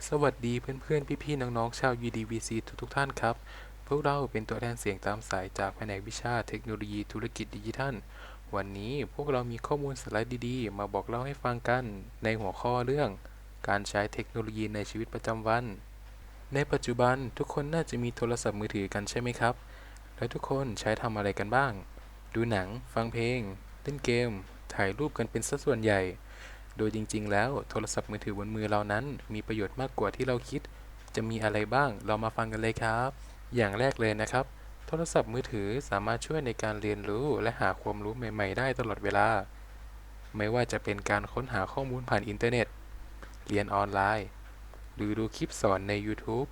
สวัสดีเพื่อนๆพี่ๆน้องๆชาว UDVC ทุกท่านครับพวกเราเป็นตัวแทนเสียงตามสายจากแผนกวิชาเทคโนโลยีธุรกิจดิจิทัลวันนี้พวกเรามีข้อมูลสไลด์ดีๆมาบอกเล่าให้ฟังกันในหัวข้อเรื่องการใช้เทคโนโลยีในชีวิตประจำวันในปัจจุบันทุกคนน่าจะมีโทรศัพท์มือถือกันใช่ไหมครับแล้วทุกคนใช้ทำอะไรกันบ้างดูหนังฟังเพลงเล่นเกมถ่ายรูปกันเป็นสัดส่วนใหญ่ โดยจริงๆ แล้วโทรศัพท์มือถือบนมือเรานั้นมีประโยชน์มากกว่าที่เราคิดจะมีอะไรบ้างเรามาฟังกันเลยครับอย่างแรกเลยนะครับโทรศัพท์มือถือสามารถช่วยในการเรียนรู้และหาความรู้ใหม่ๆได้ตลอดเวลาไม่ว่าจะเป็นการค้นหาข้อมูลผ่านอินเทอร์เน็ตเรียนออนไลน์หรือดูคลิปสอนใน YouTube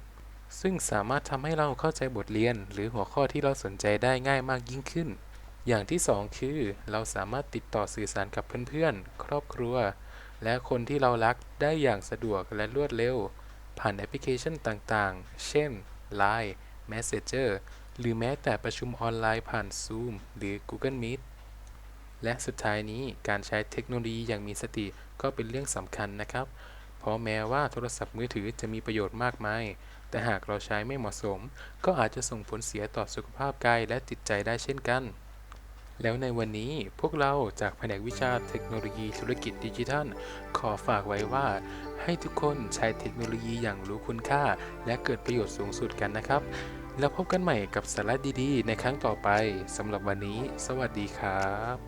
ซึ่งสามารถทำให้เราเข้าใจบทเรียนหรือหัวข้อที่เราสนใจได้ง่ายมากยิ่งขึ้นอย่างที่สองคือเราสามารถติดต่อสื่อสารกับเพื่อนๆครอบครัว และคนที่เรารักได้อย่างสะดวกและรวดเร็วผ่านแอปพลิเคชันต่างๆ เช่น LINE Messenger หรือแม้แต่ประชุมออนไลน์ผ่าน Zoom หรือ Google Meet และสุดท้ายนี้การใช้เทคโนโลยีอย่างมีสติก็เป็นเรื่องสำคัญนะครับเพราะแม้ว่าโทรศัพท์มือถือจะมีประโยชน์มากมายแต่หากเราใช้ไม่เหมาะสมก็อาจจะส่งผลเสียต่อสุขภาพกายและจิตใจได้เช่นกัน แล้วในวันนี้พวกเราจากแผนกวิชาเทคโนโลยีธุรกิจดิจิทัลขอฝากไว้ว่าให้ทุกคนใช้เทคโนโลยีอย่างรู้คุณค่าและเกิดประโยชน์สูงสุดกันนะครับแล้วพบกันใหม่กับสาระดีๆในครั้งต่อไปสำหรับวันนี้สวัสดีครับ